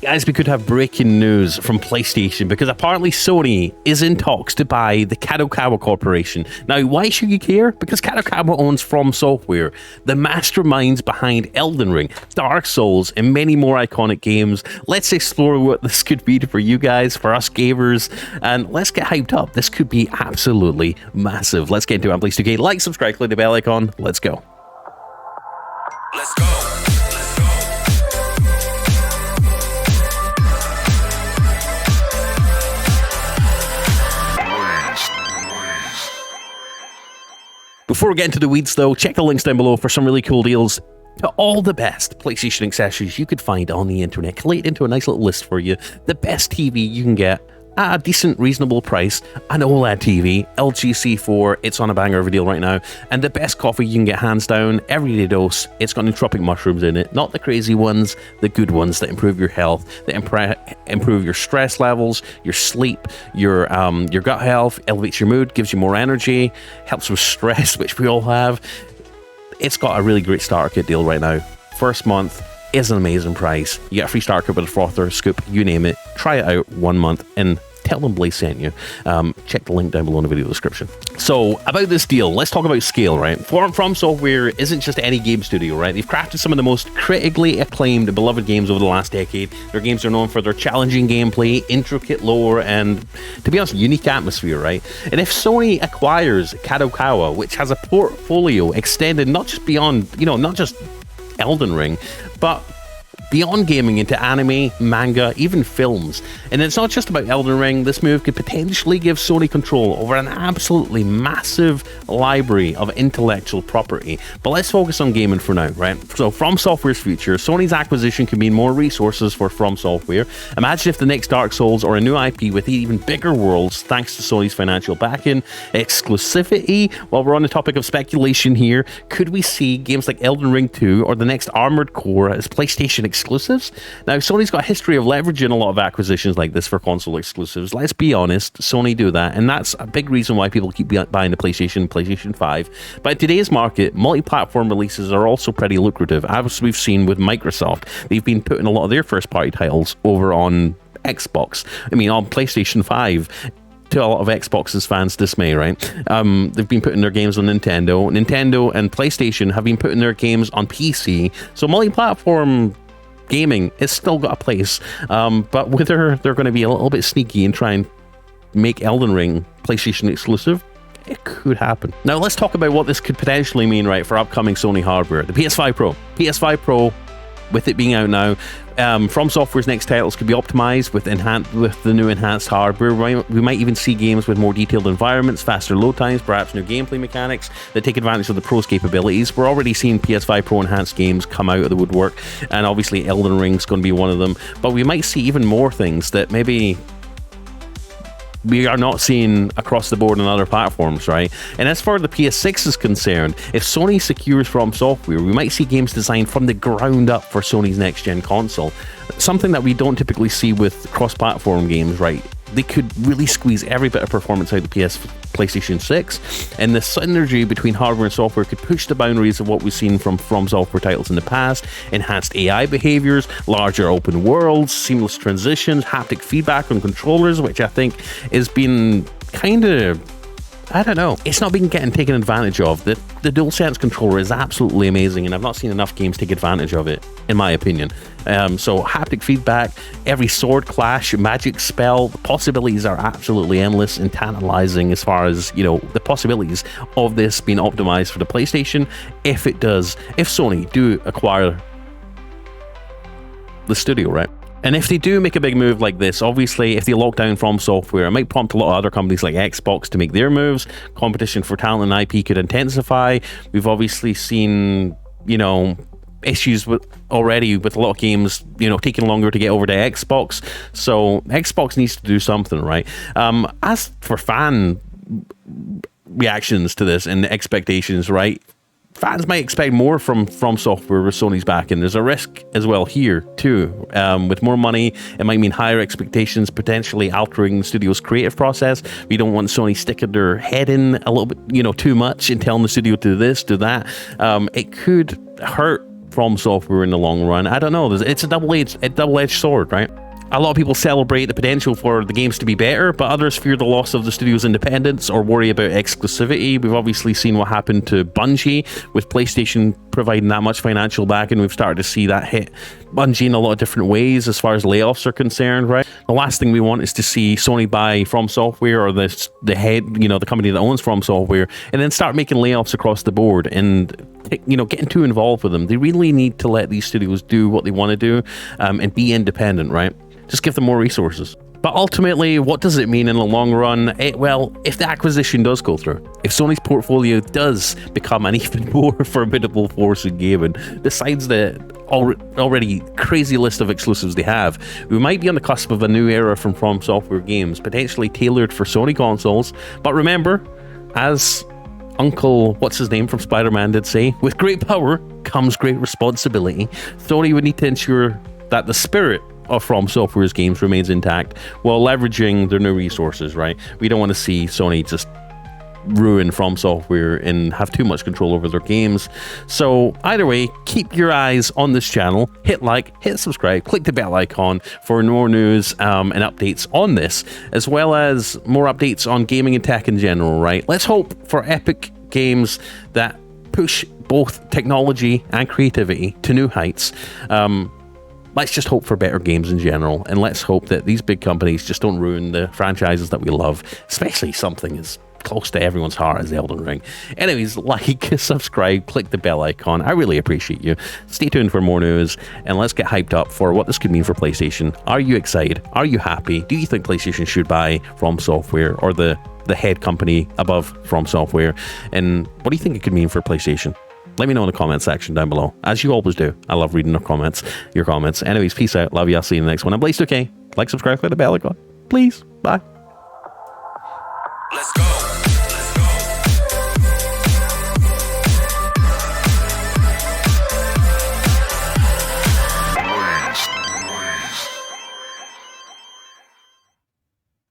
Guys, we could have breaking news from PlayStation because apparently Sony is in talks to buy the Kadokawa Corporation. Now, why should you care? Because Kadokawa owns FromSoftware, the masterminds behind Elden Ring, Dark Souls, and many more iconic games. Let's explore what this could be for you guys, for us gamers, and let's get hyped up. This could be absolutely massive. Let's get into it. Please do like, subscribe, click the bell icon. Let's go. Let's go. Before we get into the weeds though, check the links down below for some really cool deals to all the best PlayStation accessories you could find on the internet. Collate into a nice little list for you. The best TV you can get at a decent, reasonable price. An OLED TV, LG C4, it's on a banger of a deal right now. And the best coffee you can get, hands down, everyday dose. It's got nootropic mushrooms in it. Not the crazy ones, the good ones that improve your health, that improve your stress levels, your sleep, your gut health, elevates your mood, gives you more energy, helps with stress, which we all have. It's got a really great starter kit deal right now. First month is an amazing price. You get a free starter kit with a frother, scoop, you name it. Try it out 1 month and tell them Blaze sent you. Check the link down below in the video description. So about this deal, let's talk about scale, right? FromSoftware isn't just any game studio, right? They've crafted some of the most critically acclaimed and beloved games over the last decade. Their games are known for their challenging gameplay, intricate lore, and, to be honest, unique atmosphere, right? And if Sony acquires Kadokawa, which has a portfolio extended not just beyond, not just Elden Ring, but beyond gaming into anime, manga, even films. And it's not just about Elden Ring. This move could potentially give Sony control over an absolutely massive library of intellectual property. But let's focus on gaming for now, right? So FromSoftware's future, Sony's acquisition can mean more resources for FromSoftware. Imagine if the next Dark Souls or a new IP with even bigger worlds, thanks to Sony's financial backing. Exclusivity, while we're on the topic of speculation here, could we see games like Elden Ring 2 or the next Armored Core as PlayStation exclusives? Now, Sony's got a history of leveraging a lot of acquisitions like this for console exclusives. Let's be honest, Sony do that, and that's a big reason why people keep buying the PlayStation 5. But in today's market, multi-platform releases are also pretty lucrative, as we've seen with Microsoft. They've been putting a lot of their first-party titles over on Xbox. I mean, on PlayStation 5, to a lot of Xbox's fans' dismay, right? They've been putting their games on Nintendo. Nintendo and PlayStation have been putting their games on PC. So multi-platform gaming has still got a place. But whether they're going to be a little bit sneaky and try and make Elden Ring PlayStation exclusive, it could happen. Now let's talk about what this could potentially mean, right, for upcoming Sony hardware. The PS5 Pro. PS5 Pro, with it being out now, FromSoftware's next titles could be optimized with the new enhanced hardware. We might even see games with more detailed environments, faster load times, perhaps new gameplay mechanics that take advantage of the Pro's capabilities. We're already seeing PS5 Pro enhanced games come out of the woodwork, and obviously Elden Ring's going to be one of them. But we might see even more things that maybe we are not seeing across the board on other platforms, right? And as far as the PS6 is concerned, if Sony secures FromSoftware, we might see games designed from the ground up for Sony's next-gen console. Something that we don't typically see with cross-platform games, right? They could really squeeze every bit of performance out of the PlayStation 6, and the synergy between hardware and software could push the boundaries of what we've seen from FromSoftware titles in the past. Enhanced AI behaviors, larger open worlds, seamless transitions, haptic feedback on controllers, which I think has been kind of, I don't know, it's not been getting taken advantage of. The DualSense controller is absolutely amazing, and I've not seen enough games take advantage of it, in my opinion. So haptic feedback, every sword clash, magic spell, the possibilities are absolutely endless and tantalizing as far as, the possibilities of this being optimized for the PlayStation. If Sony do acquire the studio, right? And if they do make a big move like this, obviously, if they lock down FromSoftware, it might prompt a lot of other companies like Xbox to make their moves. Competition for talent and IP could intensify. We've obviously seen, issues with a lot of games, taking longer to get over to Xbox. So Xbox needs to do something, right? As for fan reactions to this and expectations, right? Fans might expect more from FromSoftware with Sony's backing. There's a risk as well here too. With more money, it might mean higher expectations, potentially altering the studio's creative process. We don't want Sony sticking their head in a little bit, too much and telling the studio to do this, do that. It could hurt From Software in the long run. I don't know. It's a double-edged sword, right? A lot of people celebrate the potential for the games to be better, but others fear the loss of the studio's independence or worry about exclusivity. We've obviously seen what happened to Bungie with PlayStation providing that much financial backing. We've started to see that hit Bungie in a lot of different ways as far as layoffs are concerned, right? The last thing we want is to see Sony buy FromSoftware or the head, the company that owns FromSoftware, and then start making layoffs across the board and getting too involved with them. They really need to let these studios do what they want to do and be independent, right? Just give them more resources. But ultimately, what does it mean in the long run? Well, if the acquisition does go through, if Sony's portfolio does become an even more formidable force in gaming, besides the already crazy list of exclusives they have, we might be on the cusp of a new era from FromSoftware games, potentially tailored for Sony consoles. But remember, as Uncle, what's his name from Spider-Man did say, with great power comes great responsibility. Sony would need to ensure that the spirit of FromSoftware's games remains intact while leveraging their new resources, right? We don't want to see Sony just ruin FromSoftware and have too much control over their games. So either way, keep your eyes on this channel, hit like, hit subscribe, click the bell icon for more news and updates on this, as well as more updates on gaming and tech in general, right? Let's hope for epic games that push both technology and creativity to new heights. Let's just hope for better games in general, and let's hope that these big companies just don't ruin the franchises that we love, especially something as close to everyone's heart as Elden Ring. Anyways, like, subscribe, click the bell icon. I really appreciate you. Stay tuned for more news, and let's get hyped up for what this could mean for PlayStation. Are you excited? Are you happy? Do you think PlayStation should buy FromSoftware or the head company above FromSoftware? And what do you think it could mean for PlayStation? Let me know in the comment section down below, as you always do. I love reading your comments. Anyways, peace out. Love you. I'll see you in the next one. I'm Blaze2K. Like, subscribe, click the bell icon. Please. Bye.